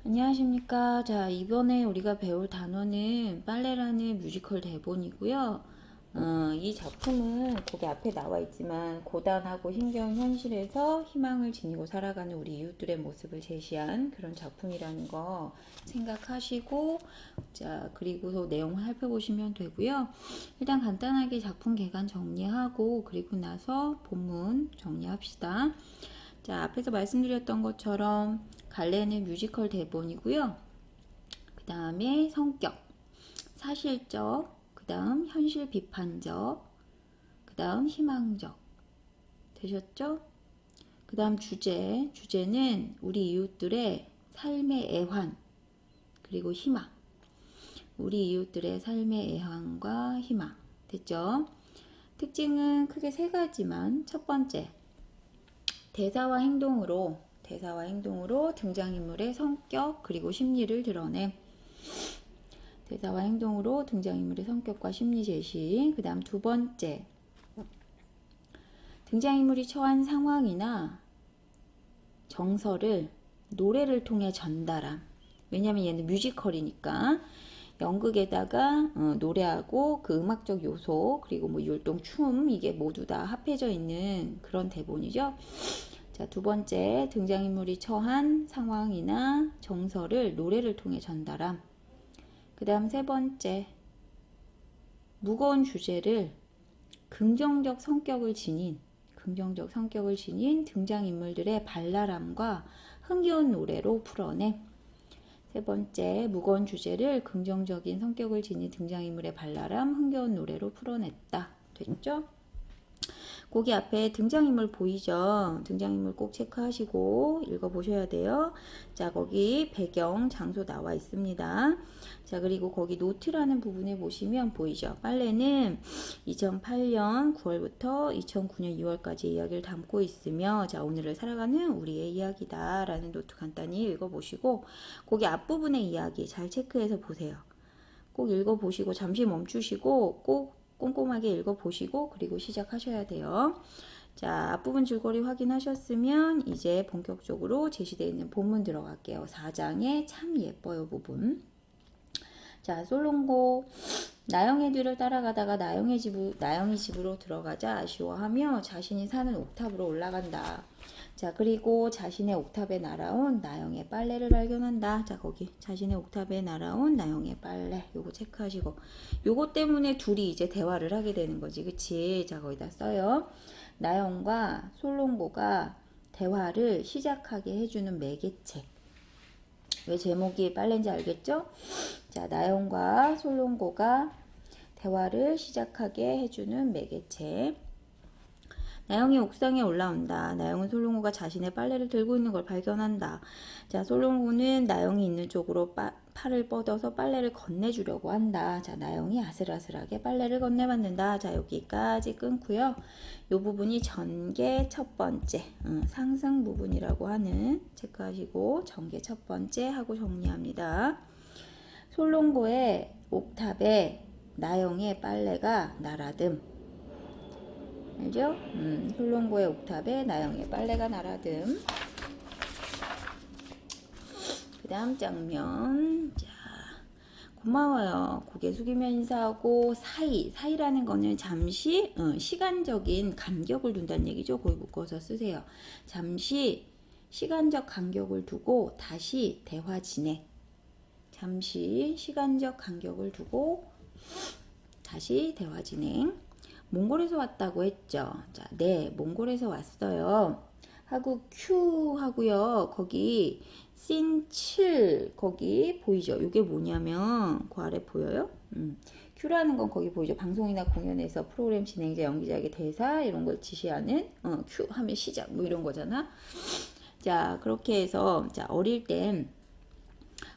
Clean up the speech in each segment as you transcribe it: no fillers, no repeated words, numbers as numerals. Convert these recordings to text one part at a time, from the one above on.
안녕하십니까. 자, 이번에 우리가 배울 단어는 빨래라는 뮤지컬 대본이고요. 이 작품은 거기 앞에 나와 있지만 고단하고 힘겨운 현실에서 희망을 지니고 살아가는 우리 이웃들의 모습을 제시한 그런 작품이라는 거 생각하시고, 자, 그리고 내용 살펴보시면 되고요. 일단 간단하게 작품 개관 정리하고 그리고 나서 본문 정리합시다. 자, 앞에서 말씀드렸던 것처럼 갈래는 뮤지컬 대본이고요. 그 다음에 성격, 사실적, 그 다음 현실 비판적, 그 다음 희망적. 되셨죠? 그 다음 주제는 우리 이웃들의 삶의 애환, 그리고 희망. 우리 이웃들의 삶의 애환과 희망. 됐죠? 특징은 크게 세 가지만 첫 번째, 대사와 행동으로 등장인물의 성격 그리고 심리를 드러내. 대사와 행동으로 등장인물의 성격과 심리 제시. 그 다음 두 번째, 등장인물이 처한 상황이나 정서를 노래를 통해 전달함. 왜냐면 얘는 뮤지컬이니까 연극에다가 노래하고 그 음악적 요소 그리고 뭐 율동, 춤 이게 모두 다 합해져 있는 그런 대본이죠. 자, 두 번째, 등장인물이 처한 상황이나 정서를 노래를 통해 전달함. 그 다음 세 번째, 무거운 주제를 긍정적 성격을 지닌 등장인물들의 발랄함과 흥겨운 노래로 풀어내. 세 번째, 무거운 주제를 긍정적인 성격을 지닌 등장인물의 발랄함, 흥겨운 노래로 풀어냈다. 됐죠? 거기 앞에 등장인물 보이죠? 등장인물 꼭 체크하시고 읽어보셔야 돼요. 자, 거기 배경, 장소 나와 있습니다. 자, 그리고 거기 노트라는 부분에 보시면 보이죠? 빨래는 2008년 9월부터 2009년 2월까지 이야기를 담고 있으며, 자, 오늘을 살아가는 우리의 이야기다 라는 노트 간단히 읽어보시고, 거기 앞부분의 이야기 잘 체크해서 보세요. 꼭 읽어보시고 잠시 멈추시고 꼭 꼼꼼하게 읽어보시고 그리고 시작하셔야 돼요. 자, 앞부분 줄거리 확인하셨으면 이제 본격적으로 제시되어 있는 본문 들어갈게요. 4장의 참 예뻐요 부분. 자, 솔롱고 나영의 뒤를 따라가다가 나영이 집으로 들어가자 아쉬워하며 자신이 사는 옥탑으로 올라간다. 자, 그리고 자신의 옥탑에 날아온 나영의 빨래를 발견한다. 자, 거기 자신의 옥탑에 날아온 나영의 빨래 요거 체크하시고, 요거 때문에 둘이 이제 대화를 하게 되는 거지, 그치? 자, 거기다 써요. 나영과 솔롱고가 대화를 시작하게 해주는 매개체. 왜 제목이 빨래인지 알겠죠? 자, 나영과 솔롱고가 대화를 시작하게 해주는 매개체. 나영이 옥상에 올라온다. 나영은 솔롱고가 자신의 빨래를 들고 있는 걸 발견한다. 자, 솔롱고는 나영이 있는 쪽으로 팔을 뻗어서 빨래를 건네주려고 한다. 자, 나영이 아슬아슬하게 빨래를 건네받는다. 자, 여기까지 끊고요. 이 부분이 전개 첫 번째, 상승 부분이라고 하는 체크하시고 전개 첫 번째 하고 정리합니다. 솔롱고의 옥탑에 나영의 빨래가 날아듦. 알죠? 솔롱고의 옥탑에 나영의 빨래가 날아듦. 그 다음 장면. 자, 고마워요. 고개 숙이며 인사하고 사이라는 거는 잠시 시간적인 간격을 둔다는 얘기죠. 거기 묶어서 쓰세요. 잠시 시간적 간격을 두고 다시 대화 진행. 잠시 시간적 간격을 두고 다시 대화 진행. 몽골에서 왔다고 했죠. 자, 네, 몽골에서 왔어요. 하고 큐 하고요. 거기 씬7 거기 보이죠? 이게 뭐냐면 그 아래 보여요? 큐라는 건 거기 보이죠? 방송이나 공연에서 프로그램 진행자, 연기자에게 대사 이런 걸 지시하는 큐 하면 시작 뭐 이런 거잖아. 자, 그렇게 해서 자, 어릴 땐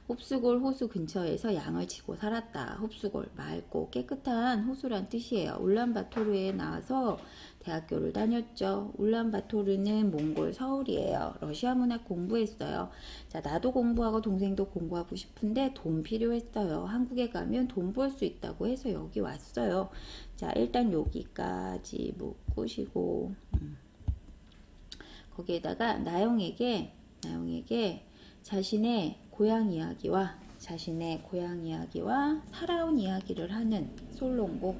홉수골 호수 근처에서 양을 치고 살았다. 홉수골 맑고 깨끗한 호수란 뜻이에요. 울란바토르에 나와서 대학교를 다녔죠. 울란바토르는 몽골 서울이에요. 러시아 문학 공부했어요. 자, 나도 공부하고 동생도 공부하고 싶은데 돈 필요했어요. 한국에 가면 돈 벌 수 있다고 해서 여기 왔어요. 자, 일단 여기까지 묶으시고 거기에다가 나영에게 자신의 고향 이야기와 자신의 고향 이야기와 살아온 이야기를 하는 솔롱고,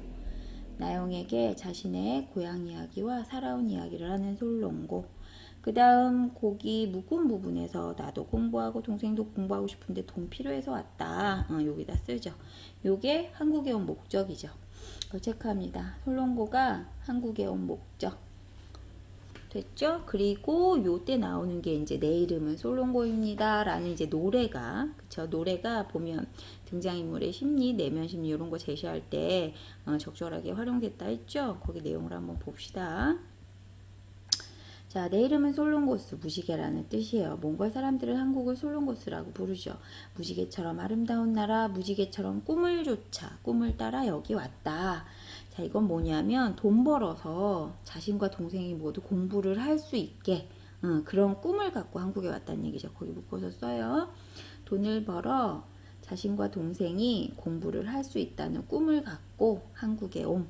나영에게 자신의 고향 이야기와 살아온 이야기를 하는 솔롱고, 그 다음 거기 묵은 부분에서 나도 공부하고 동생도 공부하고 싶은데 돈 필요해서 왔다. 여기다 쓰죠. 요게 한국에 온 목적이죠. 이걸 체크합니다. 솔롱고가 한국에 온 목적. 됐죠? 그리고 요때 나오는 게 이제 내 이름은 솔롱고입니다 라는 이제 노래가, 그쵸? 노래가 보면 등장인물의 심리, 내면 심리 이런 거 제시할 때 적절하게 활용됐다 했죠? 거기 내용을 한번 봅시다. 자, 내 이름은 솔롱고스, 무지개라는 뜻이에요. 몽골 사람들은 한국을 솔롱고스라고 부르죠. 무지개처럼 아름다운 나라, 무지개처럼 꿈을 쫓아, 꿈을 따라 여기 왔다. 자, 이건 뭐냐면 돈 벌어서 자신과 동생이 모두 공부를 할 수 있게 그런 꿈을 갖고 한국에 왔다는 얘기죠. 거기 묶어서 써요. 돈을 벌어 자신과 동생이 공부를 할 수 있다는 꿈을 갖고 한국에 옴.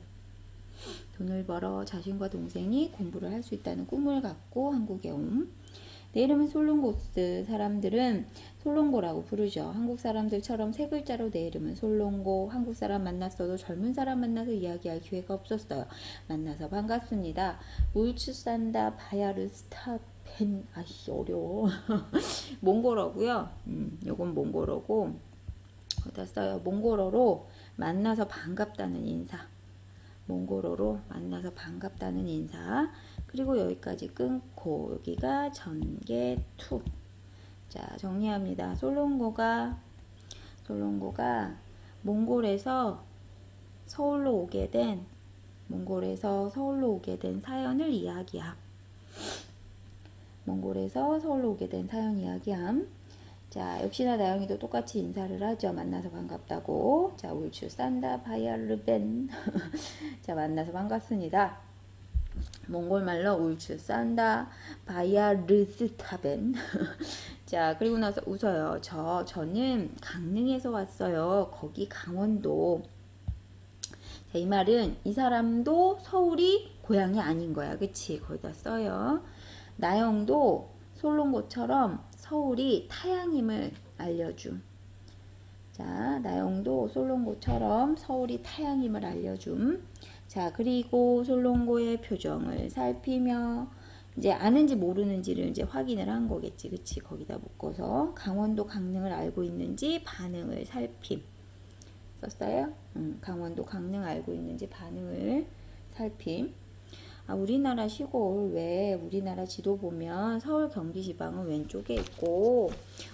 돈을 벌어 자신과 동생이 공부를 할 수 있다는 꿈을 갖고 한국에 옴. 내 이름은 솔롱고스, 사람들은 솔롱고라고 부르죠. 한국 사람들처럼 세 글자로 내 이름은 솔롱고. 한국 사람 만났어도 젊은 사람 만나서 이야기할 기회가 없었어요. 만나서 반갑습니다. 울츠산다 바야르스타 펜, 아씨 어려워. 몽골어고요. 요건 몽골어고 어디다 써요? 몽골어로 만나서 반갑다는 인사. 몽골어로 만나서 반갑다는 인사. 그리고 여기까지 끊고 여기가 전개 투. 자, 정리합니다. 솔롱고가 몽골에서 서울로 오게 된 사연을 이야기함. 몽골에서 서울로 오게 된 사연 이야기함. 자, 역시나 나영이도 똑같이 인사를 하죠. 만나서 반갑다고. 자, 울추 산다 바야르벤. 자, 만나서 반갑습니다. 몽골말로 울추 산다 바야르스타벤. 자, 그리고 나서 웃어요. 저는 강릉에서 왔어요. 거기 강원도. 자, 이 말은 이 사람도 서울이 고향이 아닌 거야. 그치? 거기다 써요. 나영도 솔롱고처럼 서울이 타양임을 알려줌. 자, 나영도 솔롱고처럼 서울이 타양임을 알려줌. 자, 그리고 솔롱고의 표정을 살피며 이제 아는지 모르는지를 이제 확인을 한 거겠지. 그치? 거기다 묶어서 강원도 강릉을 알고 있는지 반응을 살핌. 썼어요? 강원도 강릉 알고 있는지 반응을 살핌. 아, 우리나라 시골, 왜 우리나라 지도 보면 서울 경기 지방은 왼쪽에 있고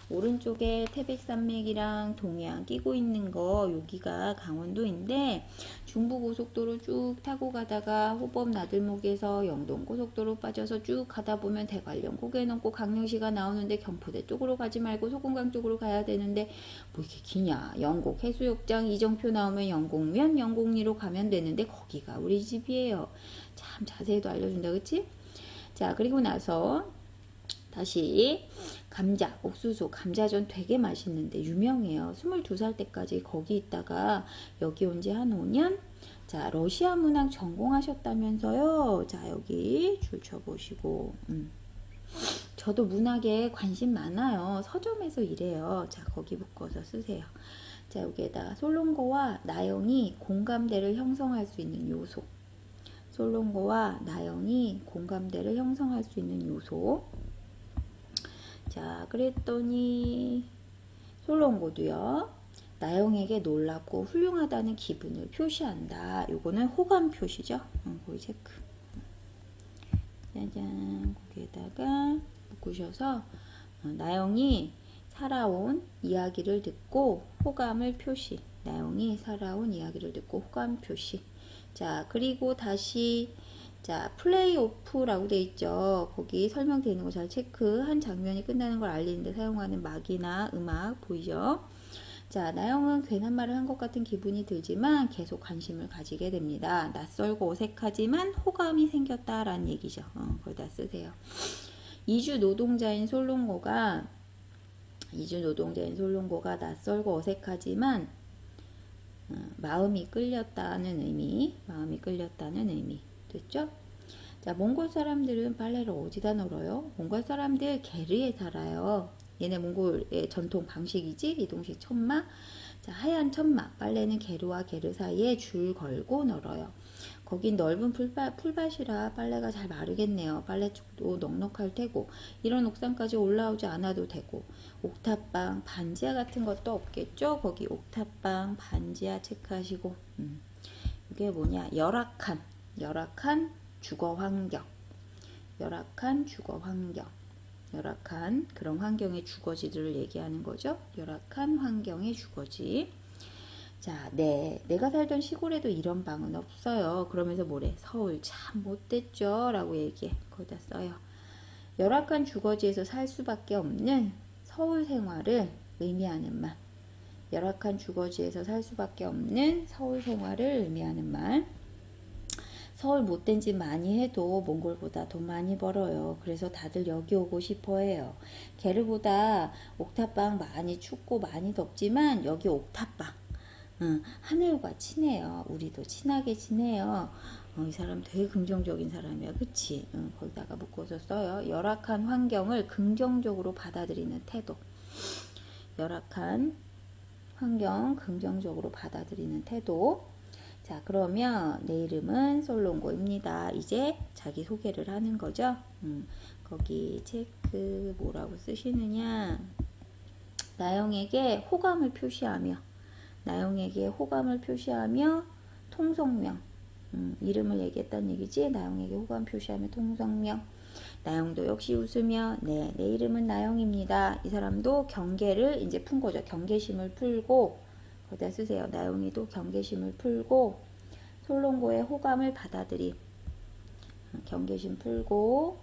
오른쪽에 태백산맥이랑 동해안 끼고 있는 거 여기가 강원도인데 중부고속도로 쭉 타고 가다가 호법 나들목에서 영동고속도로 빠져서 쭉 가다 보면 대관령 고개 넘고 강릉시가 나오는데 경포대 쪽으로 가지 말고 소금강 쪽으로 가야 되는데 뭐 이렇게 기냐. 영곡 해수욕장 이정표 나오면 영곡면 영곡리로 가면 되는데 거기가 우리 집이에요. 참 자세히도 알려준다. 그치? 자, 그리고 나서 다시 감자, 옥수수, 감자전 되게 맛있는데 유명해요. 22살 때까지 거기 있다가 여기 온 지 한 5년? 자, 러시아 문학 전공하셨다면서요. 자, 여기 줄 쳐보시고. 저도 문학에 관심 많아요. 서점에서 일해요. 자, 거기 묶어서 쓰세요. 자, 여기에다 솔롱고와 나영이 공감대를 형성할 수 있는 요소. 솔롱고와 나영이 공감대를 형성할 수 있는 요소. 자, 그랬더니 솔롱고도요. 나영에게 놀랍고 훌륭하다는 기분을 표시한다. 요거는 호감 표시죠. 거기 체크. 짜잔. 거기에다가 묶으셔서 나영이 살아온 이야기를 듣고 호감을 표시. 나영이 살아온 이야기를 듣고 호감 표시. 자, 그리고 다시 자, 플레이오프라고 돼 있죠. 거기 설명되어 있는 거 잘 체크. 한 장면이 끝나는 걸 알리는데 사용하는 막이나 음악 보이죠? 자, 나영은 괜한 말을 한 것 같은 기분이 들지만 계속 관심을 가지게 됩니다. 낯설고 어색하지만 호감이 생겼다라는 얘기죠. 거기다 쓰세요. 이주 노동자인 솔롱고가 낯설고 어색하지만 마음이 끌렸다는 의미. 됐죠? 자, 몽골 사람들은 빨래를 어디다 널어요? 몽골 사람들 게르에 살아요. 얘네 몽골의 전통 방식이지. 이동식 천마. 자, 하얀 천마. 빨래는 게르와 게르 사이에 줄 걸고 널어요. 거긴 넓은 풀밭이라 빨래가 잘 마르겠네요. 빨래축도 넉넉할 테고 이런 옥상까지 올라오지 않아도 되고 옥탑방, 반지하 같은 것도 없겠죠? 거기 옥탑방, 반지하 체크하시고 이게 뭐냐? 열악한 주거 환경. 열악한 주거 환경. 열악한 그런 환경의 주거지들을 얘기하는 거죠. 열악한 환경의 주거지. 자, 내가 살던 시골에도 이런 방은 없어요. 그러면서 뭐래? 서울 참 못됐죠? 라고 얘기해. 거기다 써요. 열악한 주거지에서 살 수밖에 없는 서울 생활을 의미하는 말. 열악한 주거지에서 살 수밖에 없는 서울 생활을 의미하는 말. 서울 못된 짓 많이 해도 몽골보다 돈 많이 벌어요. 그래서 다들 여기 오고 싶어 해요. 게르보다 옥탑방 많이 춥고 많이 덥지만 여기 옥탑방. 하늘과 친해요. 우리도 친하게 지내요. 이 사람 되게 긍정적인 사람이야. 그치? 거기다가 묶어서 써요. 열악한 환경을 긍정적으로 받아들이는 태도. 열악한 환경 긍정적으로 받아들이는 태도. 자, 그러면 내 이름은 솔롱고입니다. 이제 자기 소개를 하는 거죠. 거기 체크 뭐라고 쓰시느냐. 나영에게 호감을 표시하며 통성명. 이름을 얘기했다는 얘기지. 나영에게 호감 표시하며 통성명. 나영도 역시 웃으며 네, 내 이름은 나영입니다. 이 사람도 경계를 이제 푼 거죠. 경계심을 풀고 거기다 쓰세요. 나영이도 경계심을 풀고 솔롱고의 호감을 받아들임. 경계심 풀고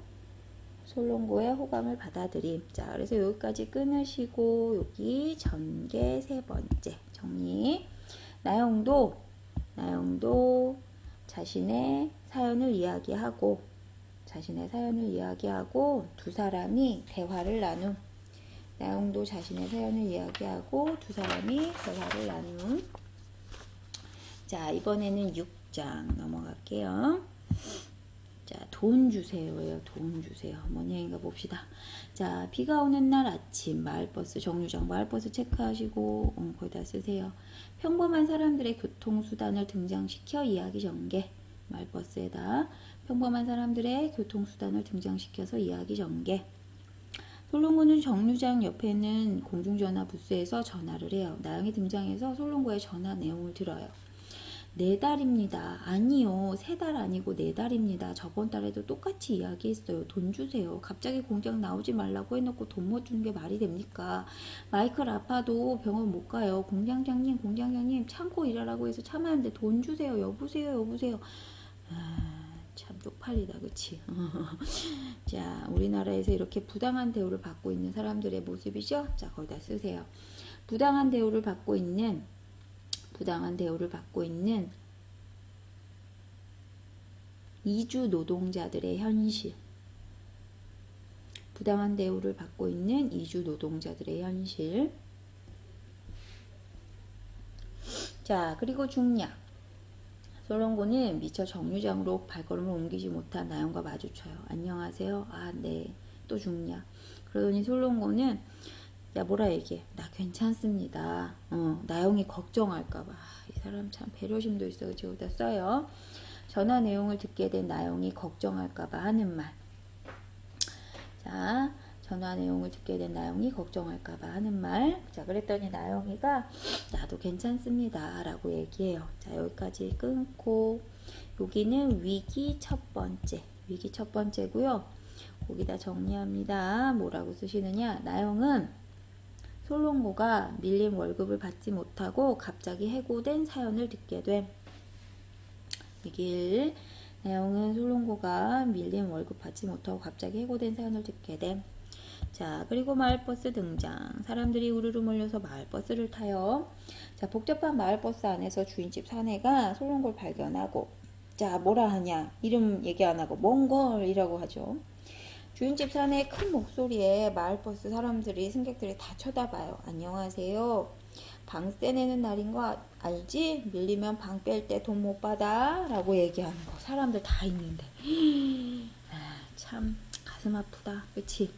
솔롱고의 호감을 받아들임. 자, 그래서 여기까지 끊으시고 여기 전개 세 번째 정리. 나영도 자신의 사연을 이야기하고 두 사람이 대화를 나눔. 나영도 자신의 사연을 이야기하고 두 사람이 대화를 나눔. 자, 이번에는 6장 넘어갈게요. 자, 돈 주세요예요. 돈 주세요. 뭔 얘기인가 봅시다. 자, 비가 오는 날 아침 마을버스 정류장 마을버스 체크하시고 거기다 쓰세요. 평범한 사람들의 교통수단을 등장시켜 이야기 전개. 마을버스에다 평범한 사람들의 교통수단을 등장시켜서 이야기 전개. 솔롱고는 정류장 옆에 있는 공중전화 부스에서 전화를 해요. 나영이 등장해서 솔롱고의 전화 내용을 들어요. 4달입니다. 아니요. 3달 아니고 4달입니다. 저번 달에도 똑같이 이야기했어요. 돈 주세요. 갑자기 공장 나오지 말라고 해놓고 돈 못 주는 게 말이 됩니까? 마이클 아파도 병원 못 가요. 공장장님 참고 일하라고 해서 참았는데 돈 주세요. 여보세요. 참 쪽팔리다. 그치? 자, 우리나라에서 이렇게 부당한 대우를 받고 있는 사람들의 모습이죠. 자, 거기다 쓰세요. 부당한 대우를 받고 있는 이주 노동자들의 현실. 부당한 대우를 받고 있는 이주 노동자들의 현실. 자, 그리고 중략. 솔롱고는 미처 정류장으로 발걸음을 옮기지 못한 나영과 마주쳐요. 안녕하세요. 아, 네. 또 중략. 그러더니 솔롱고는 야, 뭐라 얘기해. 나 괜찮습니다. 나영이 걱정할까봐. 이 사람 참 배려심도 있어. 그치? 여기다 써요. 전화 내용을 듣게 된 나영이 걱정할까봐 하는 말. 자, 전화 내용을 듣게 된 나영이 걱정할까봐 하는 말. 자, 그랬더니 나영이가 나도 괜찮습니다. 라고 얘기해요. 자, 여기까지 끊고 여기는 위기 첫 번째고요. 거기다 정리합니다. 뭐라고 쓰시느냐. 나영은 솔롱고가 밀린 월급을 받지 못하고 갑자기 해고된 사연을 듣게 됨. 이길 나영은 솔롱고가 밀린 월급 받지 못하고 갑자기 해고된 사연을 듣게 됨. 자, 그리고 마을버스 등장. 사람들이 우르르 몰려서 마을버스를 타요. 자, 복잡한 마을버스 안에서 주인집 사내가 솔롱고를 발견하고 자, 뭐라 하냐. 이름 얘기 안 하고 몽골이라고 하죠. 주인집 사내의 큰 목소리에 마을버스 사람들이 승객들이 다 쳐다봐요. 안녕하세요. 방세 내는 날인 거 알지? 밀리면 방 뺄 때 돈 못 받아 라고 얘기하는 거. 사람들 다 있는데 참 가슴 아프다. 그치?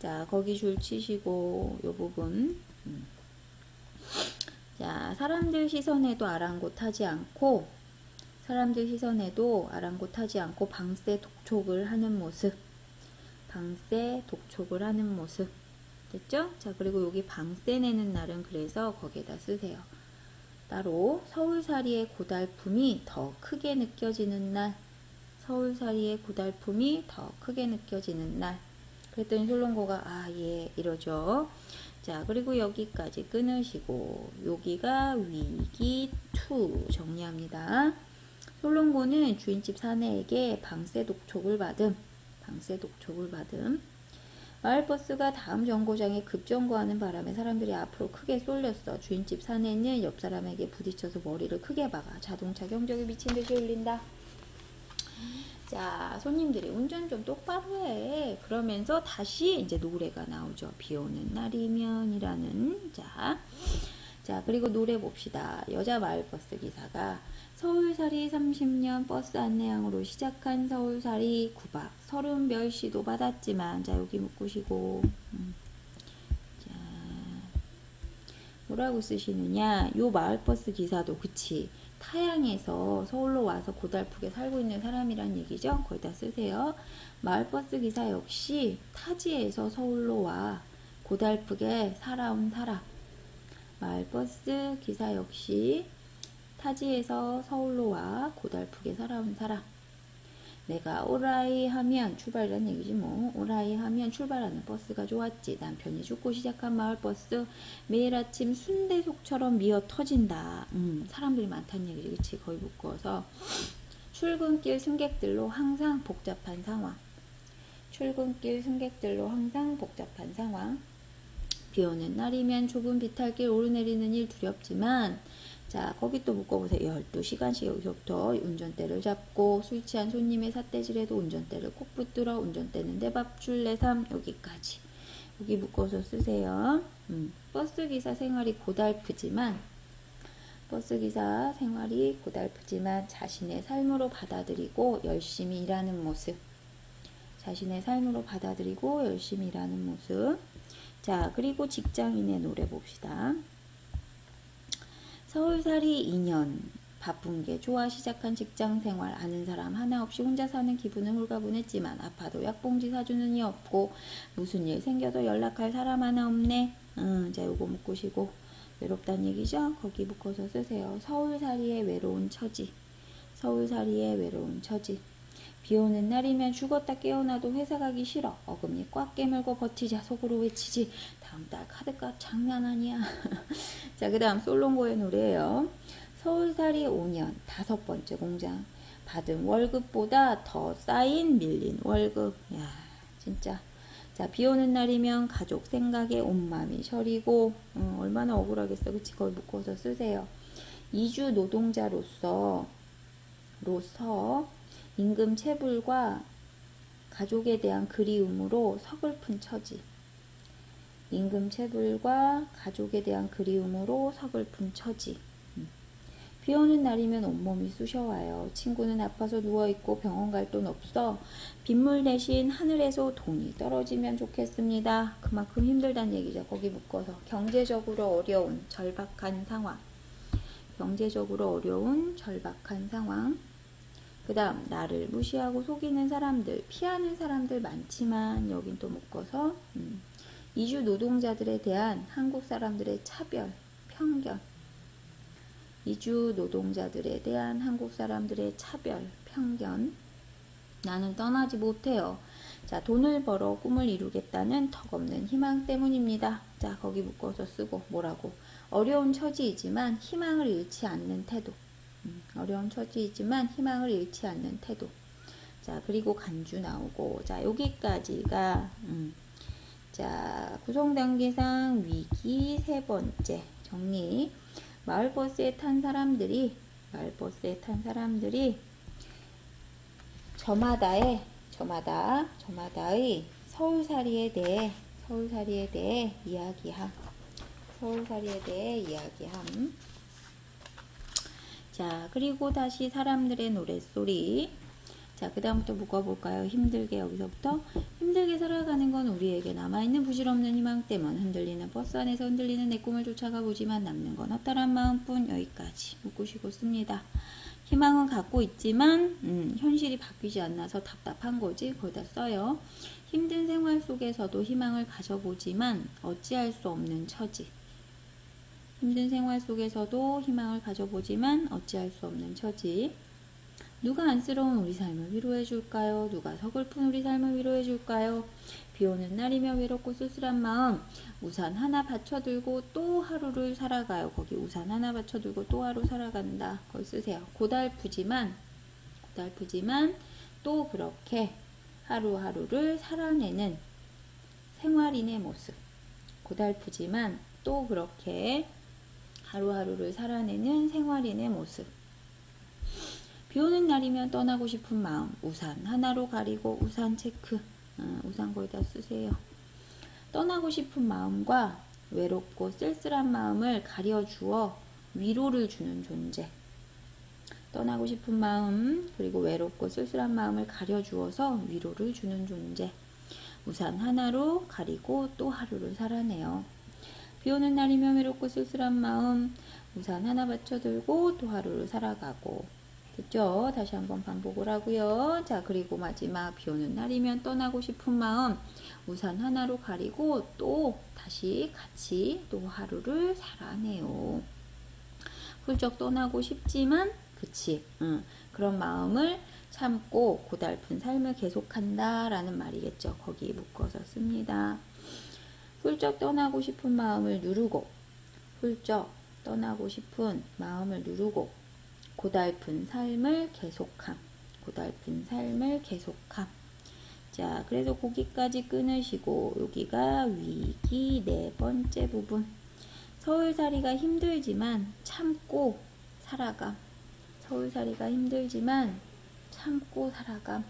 자, 거기 줄 치시고 요 부분. 자, 사람들 시선에도 아랑곳하지 않고 방세 독촉을 하는 모습. 방세 독촉을 하는 모습. 됐죠? 자, 그리고 여기 방세 내는 날은 그래서 거기에다 쓰세요. 따로 서울살이의 고달픔이 더 크게 느껴지는 날. 서울살이의 고달픔이 더 크게 느껴지는 날. 그랬더니 솔론고가 아, 예, 이러죠. 자, 그리고 여기까지 끊으시고 여기가 위기 2 정리합니다. 솔론고는 주인집 사내에게 방세 독촉을 받음. 마을버스가 다음 정거장에 급정거하는 바람에 사람들이 앞으로 크게 쏠렸어. 주인집 사내는 옆 사람에게 부딪혀서 머리를 크게 박아 자동차 경적이 미친 듯이 울린다. 자, 손님들이 운전 좀 똑바로 해. 그러면서 다시 이제 노래가 나오죠. 비 오는 날이면이라는. 자, 그리고 노래 봅시다. 여자 마을버스 기사가 서울살이 30년 버스 안내양으로 시작한 서울살이 9박 30별 시도 받았지만, 자, 여기 묶으시고, 자, 뭐라고 쓰시느냐. 요 마을버스 기사도, 그치. 타양에서 서울로 와서 고달프게 살고 있는 사람이란 얘기죠. 거기다 쓰세요. 마을버스 기사 역시 타지에서 서울로 와 고달프게 살아온 사람. 마을버스 기사 역시 타지에서 서울로 와 고달프게 살아온 사람. 내가 오라이 하면 출발이란 얘기지 뭐. 오라이 하면 출발하는 버스가 좋았지. 남편이 죽고 시작한 마을버스 매일 아침 순대속처럼 미어 터진다. 사람들이 많다는 얘기지. 그치? 거의 묶어서 출근길 승객들로 항상 복잡한 상황. 비 오는 날이면 좁은 비탈길 오르내리는 일 두렵지만, 자, 거기 또 묶어보세요. 12시간씩 여기서부터 운전대를 잡고 술 취한 손님의 삿대질에도 운전대를 꼭 붙들어 운전대는 내 밥줄 내 삶. 여기까지. 여기 묶어서 쓰세요. 버스기사 생활이 고달프지만 자신의 삶으로 받아들이고 열심히 일하는 모습. 자, 그리고 직장인의 노래 봅시다. 서울살이 2년 바쁜 게 좋아 시작한 직장생활. 아는 사람 하나 없이 혼자 사는 기분은 홀가분했지만 아파도 약봉지 사주는 이 없고 무슨 일 생겨도 연락할 사람 하나 없네. 자, 요거 묶으시고 외롭단 얘기죠. 거기 묶어서 쓰세요. 서울살이의 외로운 처지. 비 오는 날이면 죽었다 깨어나도 회사 가기 싫어. 어금니 꽉 깨물고 버티자 속으로 외치지. 다음 달 카드값 장난 아니야. 자, 그 다음 솔론고의 노래예요. 서울살이 5년 5번째 공장. 받은 월급보다 더 쌓인 밀린 월급. 야, 진짜. 자, 비 오는 날이면 가족 생각에 온 마음이 저리고, 얼마나 억울하겠어. 그치? 거기 묶어서 쓰세요. 이주 노동자로서 임금 체불과 가족에 대한 그리움으로 서글픈 처지. 비 오는 날이면 온몸이 쑤셔와요. 친구는 아파서 누워있고 병원 갈 돈 없어. 빗물 대신 하늘에서 돈이 떨어지면 좋겠습니다. 그만큼 힘들다는 얘기죠. 거기 묶어서 경제적으로 어려운 절박한 상황. 그 다음 나를 무시하고 속이는 사람들, 피하는 사람들 많지만 여긴 또 묶어서 이주 노동자들에 대한 한국 사람들의 차별, 편견. 나는 떠나지 못해요. 자, 돈을 벌어 꿈을 이루겠다는 턱없는 희망 때문입니다. 자, 거기 묶어서 쓰고 뭐라고? 어려운 처지이지만 희망을 잃지 않는 태도. 자, 그리고 간주 나오고. 자, 여기까지가 자, 구성단계상 위기 3번째 정리. 마을버스에 탄 사람들이 저마다의 서울살이에 대해 이야기함. 자, 그리고 다시 사람들의 노랫소리. 자, 그 다음부터 묶어볼까요? 힘들게, 여기서부터 힘들게 살아가는 건 우리에게 남아있는 부질없는 희망 때문, 흔들리는 버스 안에서 흔들리는 내 꿈을 쫓아가 보지만 남는 건 허탈한 마음뿐. 여기까지 묶으시고 씁니다. 희망은 갖고 있지만 현실이 바뀌지 않아서 답답한 거지. 거기다 써요. 힘든 생활 속에서도 희망을 가져보지만 어찌할 수 없는 처지. 힘든 생활 속에서도 희망을 가져보지만 어찌할 수 없는 처지. 누가 안쓰러운 우리 삶을 위로해 줄까요? 누가 서글픈 우리 삶을 위로해 줄까요? 비 오는 날이며 외롭고 쓸쓸한 마음, 우산 하나 받쳐들고 또 하루를 살아가요. 거기 우산 하나 받쳐들고 또 하루 살아간다. 그걸 쓰세요. 고달프지만 또 그렇게 하루하루를 살아내는 생활인의 모습. 고달프지만 또 그렇게 하루하루를 살아내는 생활인의 모습. 비 오는 날이면 떠나고 싶은 마음, 우산 하나로 가리고 우산 체크. 우산 거기다 쓰세요. 떠나고 싶은 마음과 외롭고 쓸쓸한 마음을 가려주어 위로를 주는 존재. 떠나고 싶은 마음 그리고 외롭고 쓸쓸한 마음을 가려주어서 위로를 주는 존재. 우산 하나로 가리고 또 하루를 살아내요. 비 오는 날이면 외롭고 쓸쓸한 마음, 우산 하나 받쳐들고 또 하루를 살아가고. 됐죠? 다시 한번 반복을 하고요. 자, 그리고 마지막 비 오는 날이면 떠나고 싶은 마음, 우산 하나로 가리고 또 다시 같이 또 하루를 살아내요. 훌쩍 떠나고 싶지만 그치, 그런 마음을 참고 고달픈 삶을 계속한다 라는 말이겠죠. 거기 묶어서 씁니다. 훌쩍 떠나고 싶은 마음을 누르고, 훌쩍 떠나고 싶은 마음을 누르고 고달픈 삶을 계속함. 고달픈 삶을 계속함. 자, 그래서 거기까지 끊으시고 여기가 위기 네 번째 부분. 서울살이가 힘들지만 참고 살아감. 서울살이가 힘들지만 참고 살아감.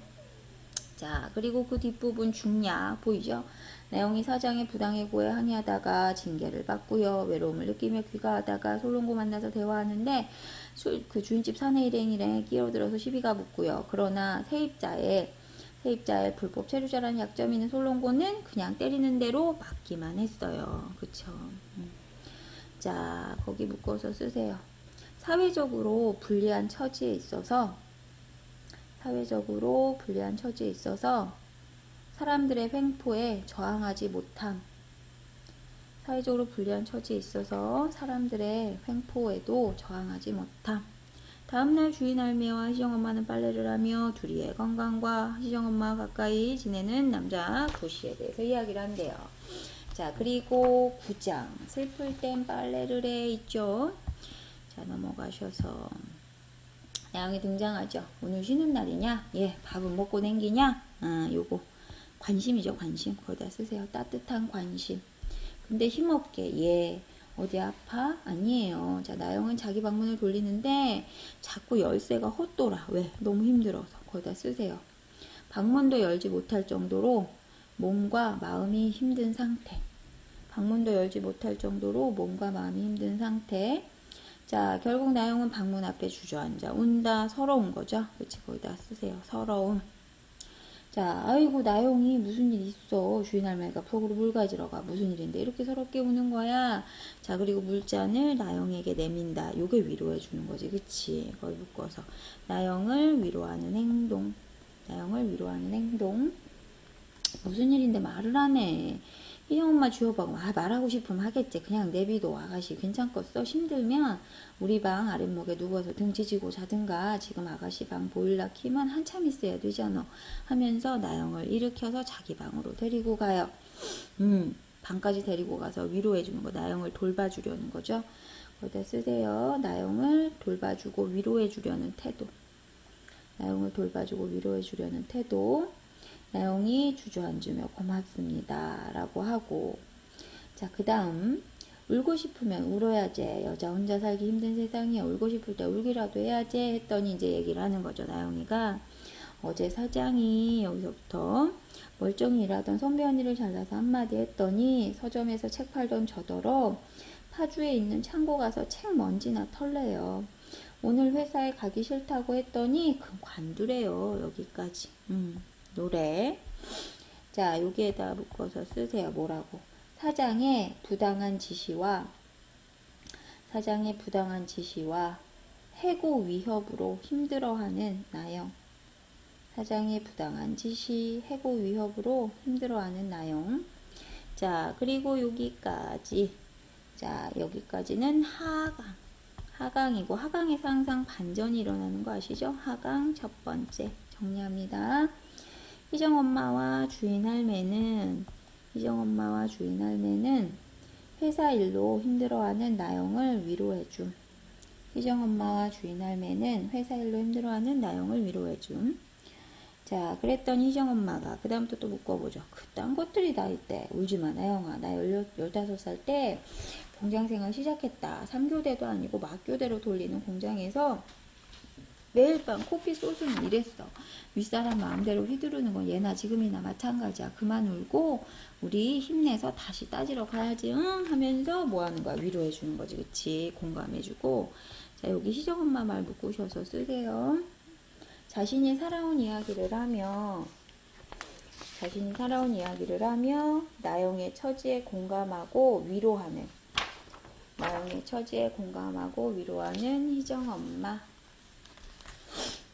자, 그리고 그 뒷부분 중략 보이죠? 나영이 사장의 부당해고에 항의하다가 징계를 받고요. 외로움을 느끼며 귀가하다가 솔롱고 만나서 대화하는데 그 주인집 사내 일행에 끼어들어서 시비가 붙고요. 그러나 세입자의 불법 체류자라는 약점이 있는 솔롱고는 그냥 때리는 대로 맞기만 했어요. 그쵸? 자, 거기 묶어서 쓰세요. 사회적으로 불리한 처지에 있어서 사람들의 횡포에 저항하지 못함. 사회적으로 불리한 처지에 있어서 사람들의 횡포에도 저항하지 못함. 다음날 주인 할매와 희정엄마는 빨래를 하며 둘이의 건강과 희정엄마와 가까이 지내는 남자 도시에 대해서 이야기를 한대요. 자, 그리고 9장 슬플 땐 빨래를 해 있죠. 자, 넘어가셔서 나영이 등장하죠. 오늘 쉬는 날이냐? 예, 밥은 먹고 냉기냐? 요거 관심이죠. 관심. 거기다 쓰세요. 따뜻한 관심. 근데 힘없게 예, 어디 아파? 아니에요. 자, 나영은 자기 방문을 돌리는데 자꾸 열쇠가 헛돌아. 왜? 너무 힘들어서. 거기다 쓰세요. 방문도 열지 못할 정도로 몸과 마음이 힘든 상태. 방문도 열지 못할 정도로 몸과 마음이 힘든 상태. 자, 결국 나영은 방문 앞에 주저앉아 운다. 서러운 거죠. 그치? 거기다 쓰세요. 서러움. 자, 아이고 나영이 무슨 일 있어. 주인 할머니가 속으로 물 가지러 가. 무슨 일인데 이렇게 서럽게 우는 거야. 자, 그리고 물잔을 나영에게 내민다. 요게 위로해 주는 거지. 그치? 거기 묶어서 나영을 위로하는 행동. 무슨 일인데 말을 하네. 희정엄마 주여보고 말하고 싶으면 하겠지. 그냥 내비도 아가씨 괜찮겠어? 힘들면 우리 방 아랫목에 누워서 등 지지고 자든가. 지금 아가씨 방 보일러 키면 한참 있어야 되잖아 하면서 나영을 일으켜서 자기 방으로 데리고 가요. 방까지 데리고 가서 위로해 주는 거. 나영을 돌봐주려는 거죠. 거기다 쓰세요. 나영을 돌봐주고 위로해 주려는 태도. 나영이 주저앉으며 고맙습니다 라고 하고. 자, 그 다음 울고 싶으면 울어야지. 여자 혼자 살기 힘든 세상이야. 울고 싶을 때 울기라도 해야지 했더니 이제 얘기를 하는 거죠. 나영이가 어제 사장이 여기서부터 멀쩡히 일하던 선배 언니를 잘라서 한마디 했더니 서점에서 책 팔던 저더러 파주에 있는 창고 가서 책 먼지나 털래요. 오늘 회사에 가기 싫다고 했더니 그 관두래요. 여기까지. 노래. 자, 여기에다 묶어서 쓰세요. 뭐라고? 사장의 부당한 지시와 해고 위협으로 힘들어하는 나영. 사장의 부당한 지시, 해고 위협으로 힘들어하는 나영. 자, 그리고 여기까지. 자, 여기까지는 하강이고, 하강에서 항상 반전이 일어나는 거 아시죠? 하강 첫 번째 정리합니다. 희정엄마와 주인할매는 회사 일로 힘들어하는 나영을 위로해줌. 희정엄마와 주인할매는 회사 일로 힘들어하는 나영을 위로해줌. 자, 그랬더니 희정엄마가 그 다음부터 또 묶어보죠. 그딴 것들이 다 있대. 울지마 나영아. 나 15살 때 공장생활 시작했다. 3교대도 아니고 막교대로 돌리는 공장에서 매일 밤 코피 쏟으면 이랬어. 윗사람 마음대로 휘두르는 건 예나 지금이나 마찬가지야. 그만 울고 우리 힘내서 다시 따지러 가야지. 응? 하면서 뭐 하는 거야? 위로해 주는 거지. 그치? 공감해 주고. 자, 여기 희정엄마 말 묶으셔서 쓰세요. 자신이 살아온 이야기를 하며 나영의 처지에 공감하고 위로하는 희정엄마.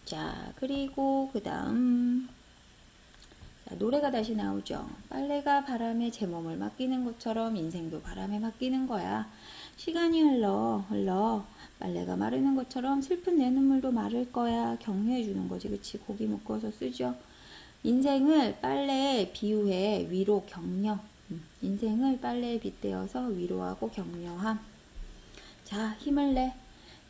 자, 그리고 그 다음 노래가 다시 나오죠. 빨래가 바람에 제 몸을 맡기는 것처럼 인생도 바람에 맡기는 거야. 시간이 흘러 빨래가 마르는 것처럼 슬픈 내 눈물도 마를 거야. 격려해 주는 거지. 그치? 고기 묶어서 쓰죠. 인생을 빨래에 비유해 위로 격려. 인생을 빨래에 빗대어서 위로하고 격려함. 자, 힘을 내.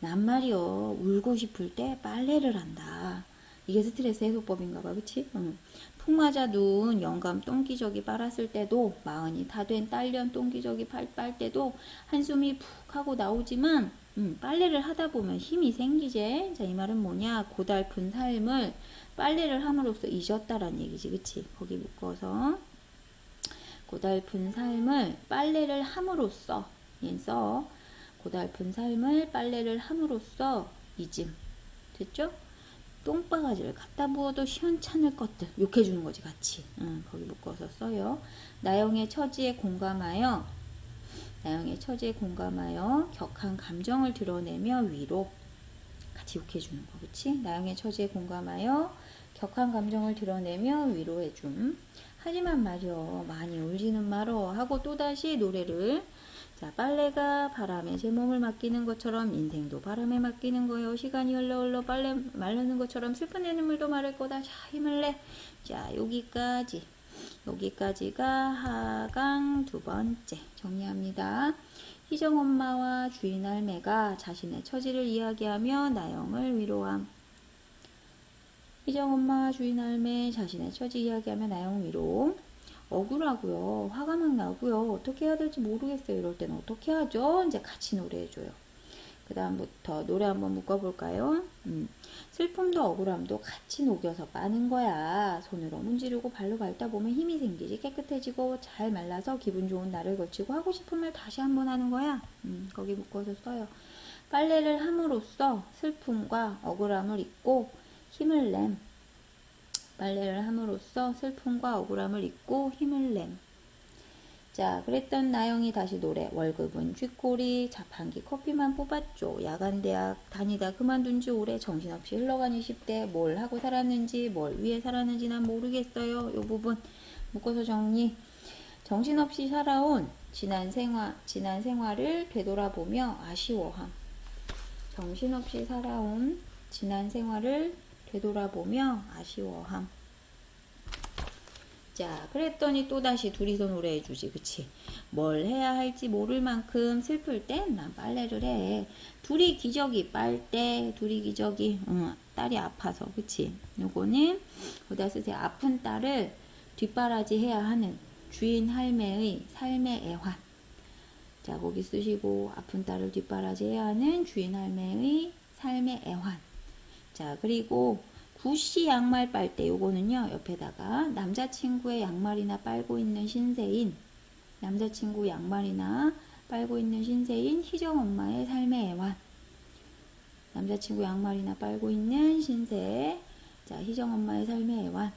난 말이요, 울고 싶을 때 빨래를 한다. 이게 스트레스 해소법인가 봐. 그치? 푹 맞아 누운 영감 똥기저귀 빨았을 때도, 마흔이 다 된 딸년 똥기저귀 빨 때도 한숨이 푹 하고 나오지만 빨래를 하다 보면 힘이 생기지. 자, 이 말은 뭐냐? 고달픈 삶을 빨래를 함으로써 잊었다라는 얘기지. 그치? 거기 묶어서 고달픈 삶을 빨래를 함으로써 고달픈 삶을 빨래를 함으로써 잊음. 됐죠? 똥바가지를 갖다 부어도 시원찮을 것들 욕해주는 거지. 같이. 거기 묶어서 써요. 나영의 처지에 공감하여 격한 감정을 드러내며 위로. 같이 욕해주는 거. 그치? 나영의 처지에 공감하여 격한 감정을 드러내며 위로해줌. 하지만 말이여, 많이 울지는 말어 하고 또다시 노래를. 자, 빨래가 바람에 제 몸을 맡기는 것처럼 인생도 바람에 맡기는 거요. 시간이 흘러 빨래 마르는 것처럼 슬픈 내 눈물도 마를 거다. 자, 힘을 내. 자, 여기까지가 하강 두 번째 정리합니다. 희정엄마와 주인할매가 자신의 처지를 이야기하며 나영을 위로함. 희정엄마와 주인할매 자신의 처지 이야기하며 나영 위로. 억울하고요. 화가 막 나고요. 어떻게 해야 될지 모르겠어요. 이럴 때는 어떻게 하죠? 이제 같이 노래해줘요. 그 다음부터 노래 한번 묶어볼까요? 슬픔도 억울함도 같이 녹여서 빠는 거야. 손으로 문지르고 발로 밟다 보면 힘이 생기지. 깨끗해지고 잘 말라서 기분 좋은 날을 거치고 하고 싶은 말 다시 한번 하는 거야. 거기 묶어서 써요. 빨래를 함으로써 슬픔과 억울함을 잊고 힘을 냄. 빨래를 함으로써 슬픔과 억울함을 잊고 힘을 냄. 자, 그랬던 나영이 다시 노래. 월급은 쥐꼬리, 자판기 커피만 뽑았죠. 야간대학 다니다 그만둔 지 오래. 정신없이 흘러간 20대. 뭘 하고 살았는지, 뭘 위해 살았는지 난 모르겠어요. 요 부분 묶어서 정리. 정신없이 살아온 지난 생활을 되돌아보며 아쉬워함. 정신없이 살아온 지난 생활을 되돌아보며 아쉬워함. 자, 그랬더니 또다시 둘이서 노래해주지. 그치? 뭘 해야 할지 모를 만큼 슬플 땐 난 빨래를 해. 둘이 기저귀 빨대, 딸이 아파서. 그치? 요거는 거기다 쓰세요. 아픈 딸을 뒷바라지 해야 하는 주인 할매의 삶의 애환. 자, 거기 쓰시고 아픈 딸을 뒷바라지 해야 하는 주인 할매의 삶의 애환. 자, 그리고 구씨 양말 빨대 요거는요 옆에다가 남자친구의 양말이나 빨고 있는 신세인 남자친구 양말이나 빨고 있는 신세인 희정엄마의 삶의 애완 남자친구 양말이나 빨고 있는 신세 자 희정엄마의 삶의 애완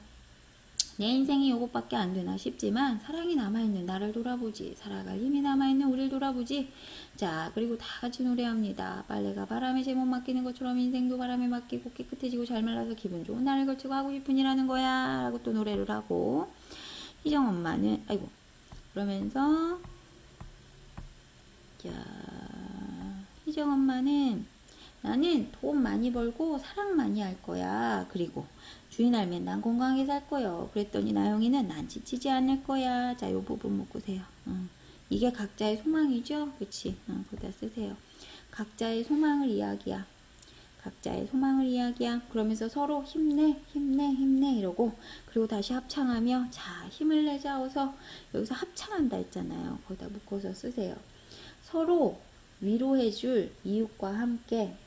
내 인생이 요것밖에 안 되나 싶지만 사랑이 남아있는 나를 돌아보지 살아갈 힘이 남아있는 우리를 돌아보지 자 그리고 다 같이 노래합니다. 빨래가 바람에 제못 맡기는 것처럼 인생도 바람에 맡기고 깨끗해지고 잘 말라서 기분 좋은 날을 걸치고 하고 싶은 일 하는 거야 라고 또 노래를 하고 희정엄마는 아이고 그러면서 자 희정엄마는 나는 돈 많이 벌고 사랑 많이 할 거야. 그리고 주인 알면 난 건강하게 살 거요. 그랬더니 나영이는 난 지치지 않을 거야. 자, 요 부분 묶으세요. 이게 각자의 소망이죠? 그치? 거기다 쓰세요. 각자의 소망을 이야기야. 각자의 소망을 이야기야. 그러면서 서로 힘내, 힘내, 힘내 이러고 그리고 다시 합창하며 자, 힘을 내자 어서 여기서 합창한다 했잖아요. 거기다 묶어서 쓰세요. 서로 위로해줄 이웃과 함께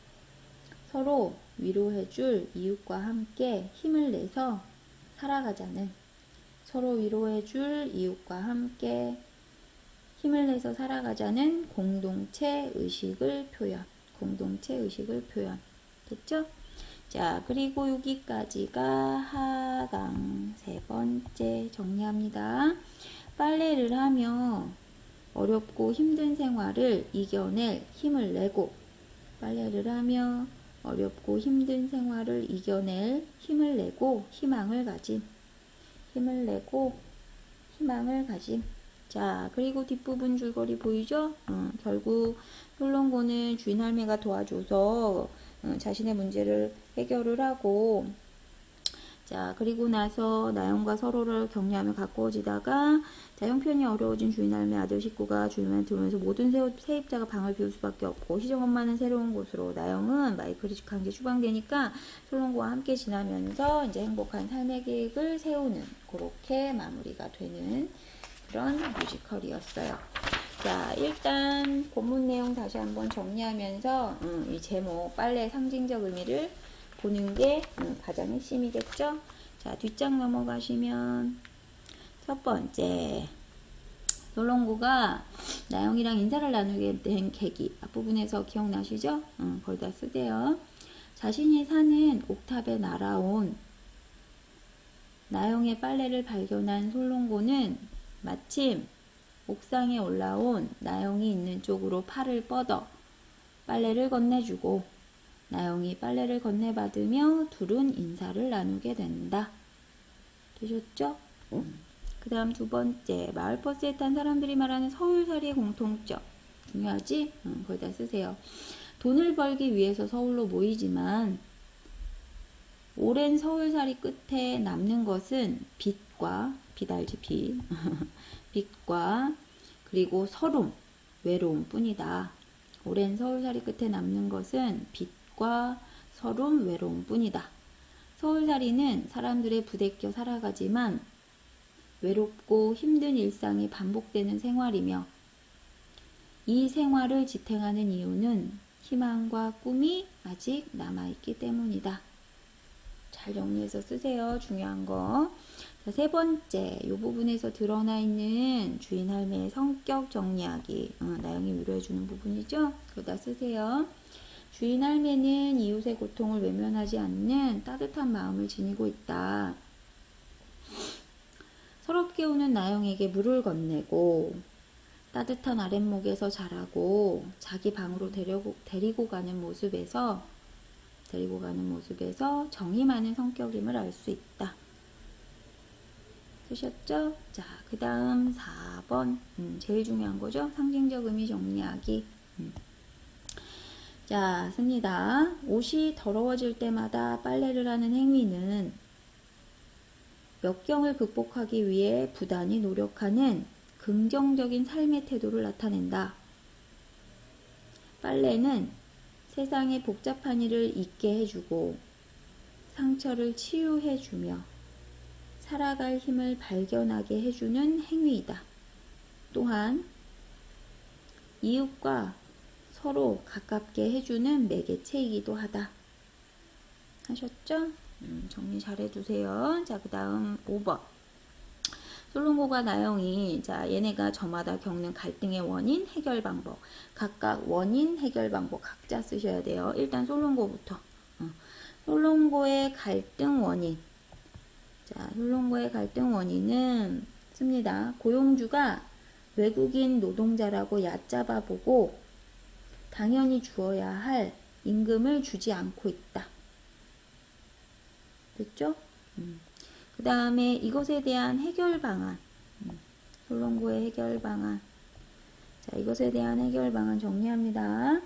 서로 위로해줄 이웃과 함께 힘을 내서 살아가자는 서로 위로해줄 이웃과 함께 힘을 내서 살아가자는 공동체 의식을 표현 됐죠? 자 그리고 여기까지가 하강 세 번째 정리합니다. 빨래를 하며 어렵고 힘든 생활을 이겨낼 힘을 내고 빨래를 하며 어렵고 힘든 생활을 이겨낼 힘을 내고 희망을 가짐. 자, 그리고 뒷부분 줄거리 보이죠? 결국 솔론고는 주인 할매가 도와줘서 자신의 문제를 해결을 하고 자 그리고 나서 나영과 서로를 격려하며 가까워지다가 자 형편이 어려워진 주인 할매 아들 식구가 주인을 들으면서 모든 세입자가 방을 비울 수밖에 없고 희정엄마는 새로운 곳으로 나영은 마이클이 강제 추방되니까 솔론고와 함께 지나면서 이제 행복한 삶의 계획을 세우는 그렇게 마무리가 되는 그런 뮤지컬이었어요. 자 일단 본문 내용 다시 한번 정리하면서 이 제목 빨래의 상징적 의미를 보는 게 가장 핵심이겠죠? 자, 뒷장 넘어가시면 첫 번째 솔론고가 나영이랑 인사를 나누게 된 계기 앞부분에서 기억나시죠? 거기다 쓰세요. 자신이 사는 옥탑에 날아온 나영의 빨래를 발견한 솔론고는 마침 옥상에 올라온 나영이 있는 쪽으로 팔을 뻗어 빨래를 건네주고 나영이 빨래를 건네받으며 둘은 인사를 나누게 된다. 되셨죠? 그 다음 두 번째 마을버스에 탄 사람들이 말하는 서울살이의 공통점 중요하지? 거기다 쓰세요. 돈을 벌기 위해서 서울로 모이지만 오랜 서울살이 끝에 남는 것은 빚과 빚 알지 빚 빚과 그리고 서름 외로움 뿐이다. 오랜 서울살이 끝에 남는 것은 빚과 서름, 외로움 뿐이다. 서울살이는 사람들의 부대껴 살아가지만 외롭고 힘든 일상이 반복되는 생활이며 이 생활을 지탱하는 이유는 희망과 꿈이 아직 남아있기 때문이다. 잘 정리해서 쓰세요. 중요한 거. 자, 세 번째, 이 부분에서 드러나 있는 주인 할매의 성격 정리하기. 나영이 위로해주는 부분이죠. 그러다 쓰세요. 주인 할매는 이웃의 고통을 외면하지 않는 따뜻한 마음을 지니고 있다. 서럽게 우는 나영에게 물을 건네고 따뜻한 아랫목에서 자라고 자기 방으로 데리고 가는 모습에서 정이 많은 성격임을 알 수 있다. 쓰셨죠? 자, 그 다음 4번 제일 중요한 거죠. 상징적 의미 정리하기. 자, 씁니다. 옷이 더러워질 때마다 빨래를 하는 행위는 역경을 극복하기 위해 부단히 노력하는 긍정적인 삶의 태도를 나타낸다. 빨래는 세상의 복잡한 일을 잊게 해주고 상처를 치유해주며 살아갈 힘을 발견하게 해주는 행위이다. 또한 이웃과 서로 가깝게 해주는 매개체이기도 하다. 하셨죠? 정리 잘 해두세요. 자, 그 다음 5번. 솔롱고가 나영이, 자, 얘네가 저마다 겪는 갈등의 원인, 해결 방법. 각각 원인, 해결 방법 각자 쓰셔야 돼요. 일단 솔롱고부터. 솔롱고의 갈등 원인. 자, 솔롱고의 갈등 원인은 씁니다. 고용주가 외국인 노동자라고 얕잡아 보고 당연히 주어야 할 임금을 주지 않고 있다. 됐죠? 그 다음에 이것에 대한 해결 방안. 솔롱고의 해결 방안. 자, 이것에 대한 해결 방안 정리합니다.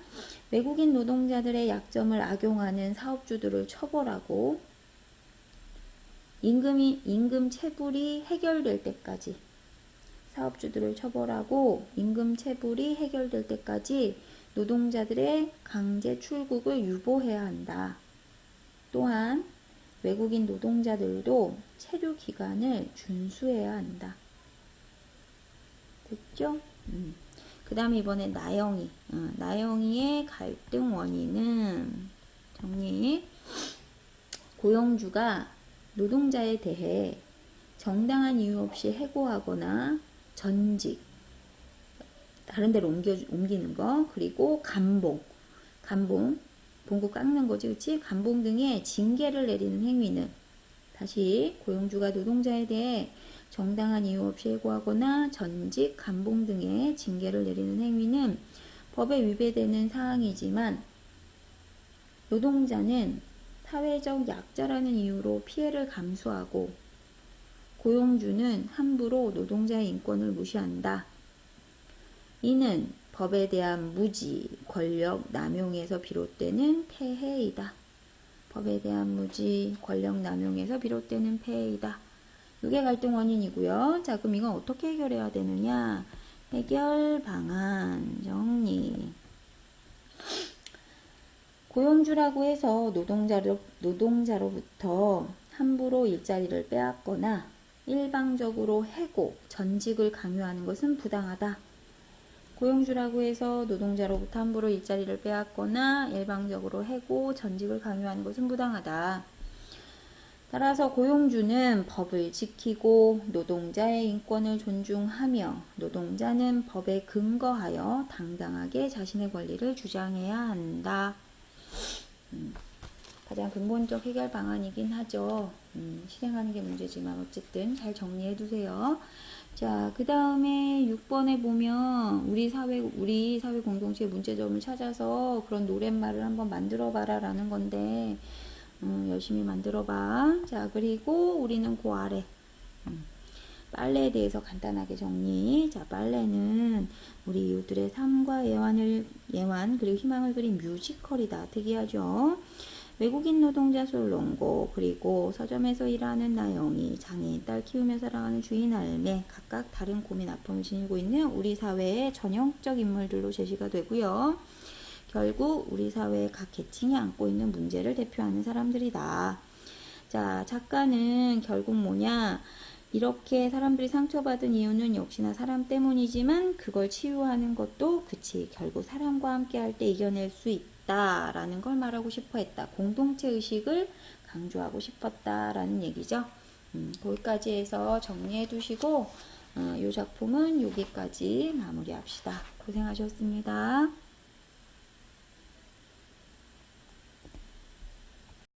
외국인 노동자들의 약점을 악용하는 사업주들을 처벌하고 임금 체불이 해결될 때까지 사업주들을 처벌하고 임금 체불이 해결될 때까지 노동자들의 강제 출국을 유보해야 한다. 또한 외국인 노동자들도 체류 기간을 준수해야 한다. 됐죠? 그 다음에 이번에 나영이. 나영이의 갈등 원인은 정리. 고용주가 노동자에 대해 정당한 이유 없이 해고하거나 전직, 다른 데로 옮기는 거, 그리고 감봉, 봉급 깎는 거지, 그치? 감봉 등의 징계를 내리는 행위는, 다시 고용주가 노동자에 대해 정당한 이유 없이 해고하거나 전직, 감봉 등의 징계를 내리는 행위는 법에 위배되는 사항이지만 노동자는 사회적 약자라는 이유로 피해를 감수하고 고용주는 함부로 노동자의 인권을 무시한다. 이는 법에 대한 무지, 권력 남용에서 비롯되는 폐해이다. 법에 대한 무지, 권력 남용에서 비롯되는 폐해이다. 이게 갈등 원인이고요. 자, 그럼 이건 어떻게 해결해야 되느냐? 해결 방안 정리. 고용주라고 해서 노동자로부터 함부로 일자리를 빼앗거나 일방적으로 해고, 전직을 강요하는 것은 부당하다. 고용주라고 해서 노동자로부터 함부로 일자리를 빼앗거나 일방적으로 해고, 전직을 강요하는 것은 부당하다. 따라서 고용주는 법을 지키고 노동자의 인권을 존중하며 노동자는 법에 근거하여 당당하게 자신의 권리를 주장해야 한다. 가장 근본적 해결 방안이긴 하죠. 실행하는 게 문제지만 어쨌든 잘 정리해 두세요. 자, 그 다음에 6번에 보면 우리 사회 공동체의 문제점을 찾아서 그런 노랫말을 한번 만들어 봐라 라는 건데 열심히 만들어 봐. 자, 그리고 우리는 그 아래 빨래에 대해서 간단하게 정리. 자, 빨래는 우리 이웃들의 삶과 예완 그리고 희망을 그린 뮤지컬이다. 특이하죠. 외국인 노동자 솔롱고, 그리고 서점에서 일하는 나영이, 장애인 딸 키우며 살아가는 주인 할매, 각각 다른 고민 아픔을 지니고 있는 우리 사회의 전형적 인물들로 제시가 되고요. 결국 우리 사회의 각 계층이 안고 있는 문제를 대표하는 사람들이다. 자, 작가는 결국 뭐냐? 이렇게 사람들이 상처받은 이유는 역시나 사람 때문이지만 그걸 치유하는 것도 결국 사람과 함께 할 때 이겨낼 수 있다라는 걸 말하고 싶어 했다. 공동체 의식을 강조하고 싶었다라는 얘기죠. 거기까지 해서 정리해 두시고 이 작품은 여기까지 마무리합시다. 고생하셨습니다.